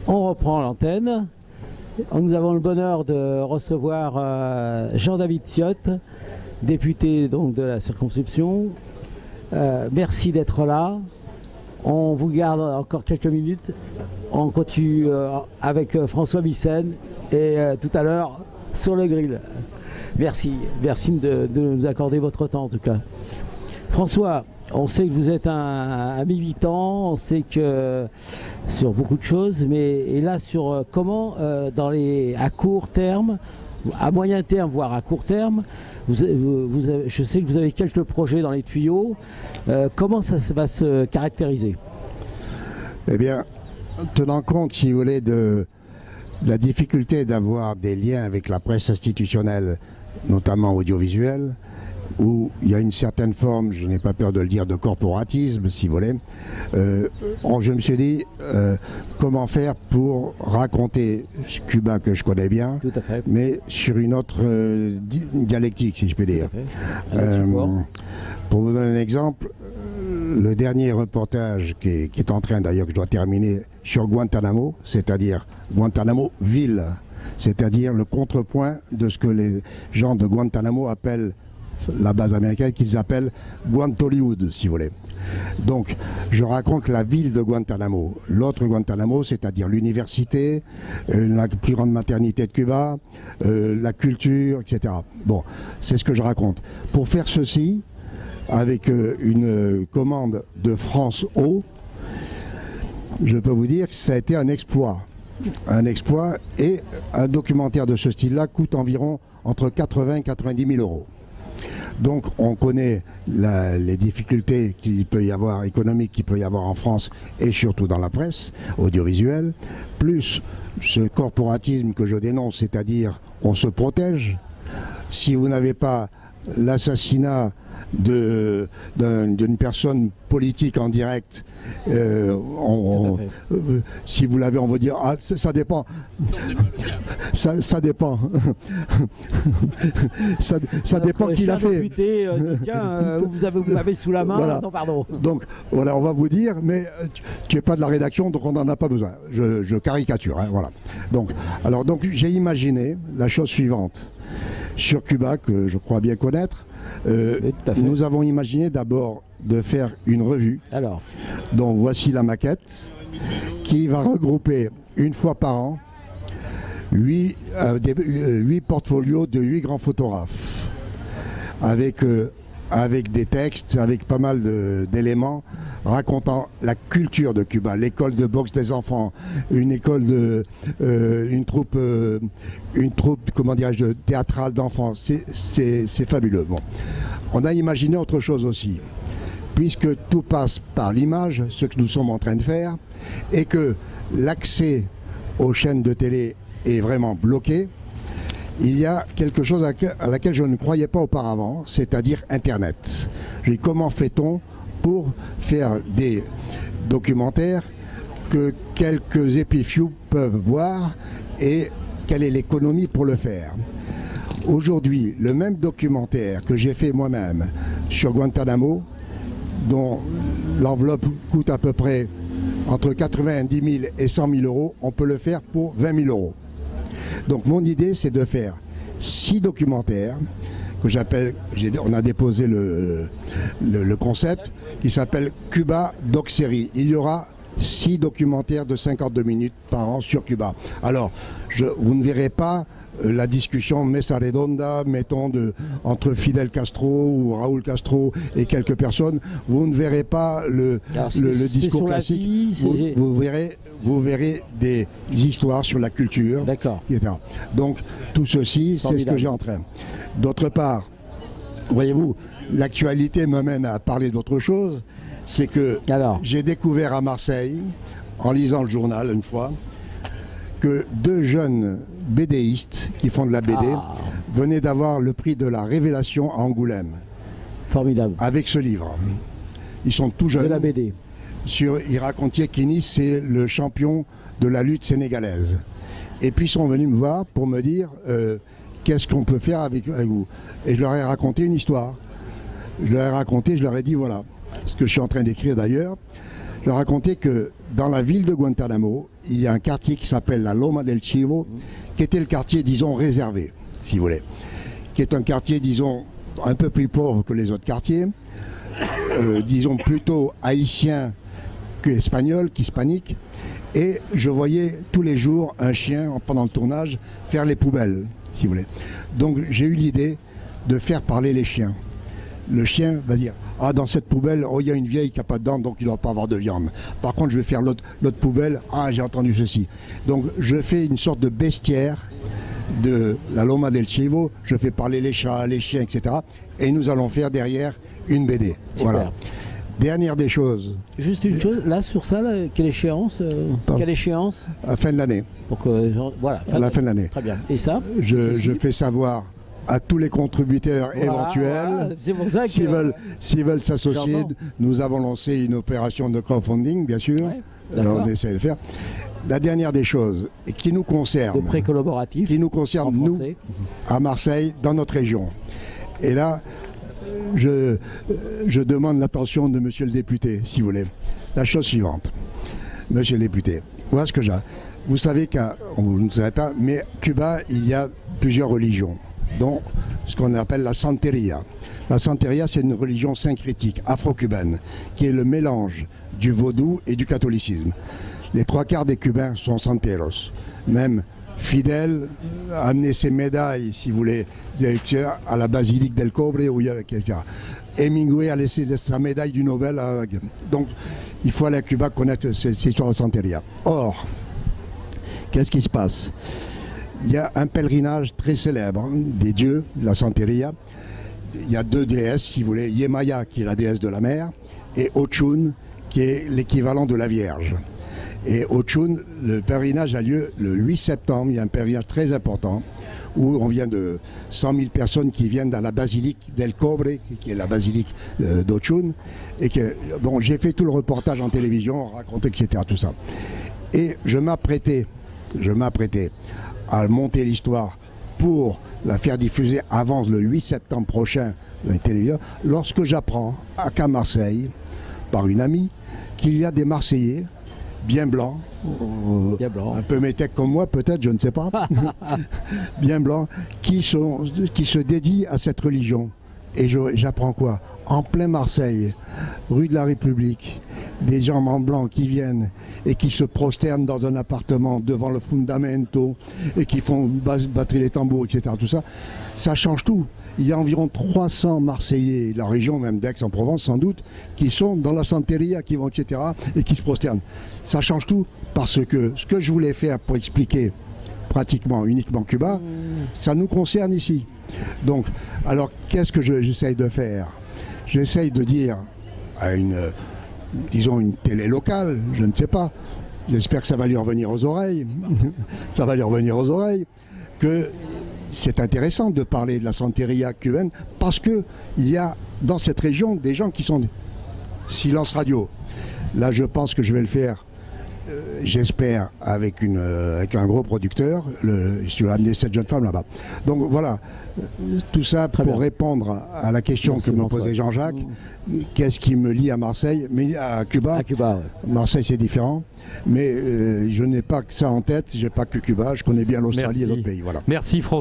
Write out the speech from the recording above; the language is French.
On reprend l'antenne. Nous avons le bonheur de recevoir Jean-David Ciotte, député donc de la circonscription. Merci d'être là. On vous garde encore quelques minutes. On continue avec François Vicenne et tout à l'heure sur le grill. Merci de nous accorder votre temps en tout cas. François, on sait que vous êtes un militant, on sait que sur beaucoup de choses, mais et là sur comment à court terme, à moyen terme, voire à court terme, je sais que vous avez quelques projets dans les tuyaux. Comment ça va se caractériser? Eh bien, tenant compte, si vous voulez, de la difficulté d'avoir des liens avec la presse institutionnelle, notamment audiovisuelle, où il y a une certaine forme, je n'ai pas peur de le dire, de corporatisme, si vous voulez, je me suis dit, comment faire pour raconter Cuba que je connais bien, tout à fait, mais sur une autre dialectique, si je peux dire. Pour vous donner un exemple, le dernier reportage qui est en train, d'ailleurs, que je dois terminer, sur Guantanamo, c'est-à-dire Guantanamo ville, c'est-à-dire le contrepoint de ce que les gens de Guantanamo appellent la base américaine, qu'ils appellent Guanthollywood, si vous voulez. Donc, je raconte la ville de Guantanamo, l'autre Guantanamo, c'est-à-dire l'université, la plus grande maternité de Cuba, la culture, etc. Bon, c'est ce que je raconte. Pour faire ceci, avec une commande de France O, je peux vous dire que ça a été un exploit. Un exploit, et un documentaire de ce style-là coûte environ entre 80 et 90 000 euros. Donc on connaît les difficultés qu'il peut y avoir, économiques qu'il peut y avoir en France et surtout dans la presse audiovisuelle, plus ce corporatisme que je dénonce, c'est-à-dire on se protège. Si vous n'avez pas l'assassinat d'une personne politique en direct, si vous l'avez, on va dire, ah, ça dépend. Ça dépend. ça dépend qui l'a fait. Député, vous m'avez sous la main. Voilà. Non, pardon. Donc voilà, on va vous dire, mais tu n'es pas de la rédaction, donc on n'en a pas besoin. Je caricature, hein, voilà. Donc j'ai imaginé la chose suivante sur Cuba, que je crois bien connaître. Nous avons imaginé d'abord de faire une revue, dont voici la maquette, qui va regrouper une fois par an 8 portfolios de 8 grands photographes, avec des textes, avec pas mal d'éléments racontant la culture de Cuba, l'école de boxe des enfants, une troupe, comment dirais-je, théâtrale d'enfants. C'est fabuleux. Bon. On a imaginé autre chose aussi, puisque tout passe par l'image, ce que nous sommes en train de faire, et que l'accès aux chaînes de télé est vraiment bloqué. Il y a quelque chose à laquelle je ne croyais pas auparavant, c'est-à-dire Internet. Comment fait-on pour faire des documentaires que quelques épiphious peuvent voir, et quelle est l'économie pour le faire? Aujourd'hui, le même documentaire que j'ai fait moi-même sur Guantanamo, dont l'enveloppe coûte à peu près entre 90 000 et 100 000 euros, on peut le faire pour 20 000 euros. Donc mon idée, c'est de faire 6 documentaires que j'appelle, on a déposé le concept, qui s'appelle Cuba Doc Série. Il y aura 6 documentaires de 52 minutes par an sur Cuba. Alors, vous ne verrez pas la discussion mesa redonda, mettons, entre Fidel Castro ou Raúl Castro et quelques personnes. Vous ne verrez pas le discours classique. Vous verrez des histoires sur la culture, etc. Donc, tout ceci, c'est ce que j'ai en train. D'autre part, voyez-vous, l'actualité m'amène à parler d'autre chose. C'est que j'ai découvert à Marseille, en lisant le journal une fois, que 2 jeunes BDistes qui font de la BD venaient d'avoir le prix de la Révélation à Angoulême. Formidable. Avec ce livre. Ils sont tout jeunes. De la BD. Ils racontaient qu'Inis, c'est le champion de la lutte sénégalaise. Et puis ils sont venus me voir pour me dire qu'est-ce qu'on peut faire avec vous. Et je leur ai raconté une histoire. Je leur ai dit voilà, ce que je suis en train d'écrire d'ailleurs. Je leur ai raconté que dans la ville de Guantanamo, il y a un quartier qui s'appelle la Loma del Chivo, qui était le quartier, disons, réservé, si vous voulez, qui est un quartier, disons, un peu plus pauvre que les autres quartiers, disons plutôt haïtien que espagnol, qu'hispanique. Et je voyais tous les jours un chien, pendant le tournage, faire les poubelles, si vous voulez. Donc j'ai eu l'idée de faire parler les chiens. Le chien va dire « Ah, dans cette poubelle, oh, il y a une vieille qui n'a pas de dents, donc il ne doit pas avoir de viande. Par contre, je vais faire l'autre poubelle, ah, j'ai entendu ceci. » Donc je fais une sorte de bestiaire de la Loma del Chivo, je fais parler les chats, les chiens, etc. Et nous allons faire derrière une BD. Super. Voilà. Dernière des choses. Juste une chose, là sur ça, là, quelle échéance À la fin de l'année. Pour que, voilà, À la fin de l'année. Très bien. Et ça Je fais savoir à tous les contributeurs éventuels, voilà. C'est pour ça que s'ils veulent s'associer, j'entends. nous avons lancé une opération de crowdfunding, bien sûr. Ouais, d'accord. On essaie de faire. La dernière des choses, et qui nous concerne, de prêt collaboratif, qui nous en concerne, nous, français. à Marseille, dans notre région. Et là, je demande l'attention de monsieur le député, si vous voulez. La chose suivante. Monsieur le député, voilà ce que j'ai. Vous savez vous ne savez pas, mais Cuba, il y a plusieurs religions, dont ce qu'on appelle la Santeria. La Santeria, c'est une religion syncrétique, afro-cubaine, qui est le mélange du vaudou et du catholicisme. Les 3/4 des Cubains sont santeros. Même Fidel a amené ses médailles, si vous voulez, à la basilique del Cobre, où il y a quelqu'un. Hemingway a laissé sa médaille du Nobel. Donc, il faut aller à Cuba connaître ces histoires de Santeria. Or, qu'est-ce qui se passe? Il y a un pèlerinage très célèbre des dieux, la Santeria. Il y a 2 déesses, si vous voulez. Yemaya, qui est la déesse de la mer, et Ochun, qui est l'équivalent de la Vierge. Et Ochun, le pèlerinage a lieu le 8 septembre. Il y a un pèlerinage très important où on vient de 100 000 personnes qui viennent dans la basilique del Cobre, qui est la basilique d'Ochun. Et que, bon, j'ai fait tout le reportage en télévision, raconté, etc. Tout ça. Et je m'apprêtais à monter l'histoire pour la faire diffuser avant le 8 septembre prochain dans les télévisions, lorsque j'apprends qu'à Marseille, par une amie, qu'il y a des Marseillais bien blancs, un peu métèques comme moi peut-être, je ne sais pas, bien blancs, qui se dédient à cette religion. Et j'apprends quoi? En plein Marseille, rue de la République, des gens en blanc qui viennent et qui se prosternent dans un appartement devant le fundamento et qui font battre les tambours, etc. Tout ça, ça change tout. Il y a environ 300 Marseillais, la région même d'Aix-en-Provence sans doute, qui sont dans la Santeria, qui vont, etc. et qui se prosternent. Ça change tout parce que ce que je voulais faire pour expliquer pratiquement uniquement Cuba, ça nous concerne ici. Donc, alors qu'est-ce que j'essaye de faire? J'essaye de dire à disons une télé locale, je ne sais pas, j'espère que ça va lui revenir aux oreilles, ça va lui revenir aux oreilles, que c'est intéressant de parler de la Santeria cubaine parce qu'il y a dans cette région des gens qui sont silence radio. Là, je pense que je vais le faire, j'espère, avec un gros producteur. Je vais amener cette jeune femme là-bas. Donc voilà, tout ça Très pour bien. répondre à la question Merci, que me François. posait Jean-Jacques. Qu'est-ce qui me lie à Marseille, mais à Cuba? À Cuba, ouais. Marseille, c'est différent. Mais je n'ai pas que ça en tête, j'ai pas que Cuba, je connais bien l'Australie et Merci. d'autres pays. Voilà. Merci François.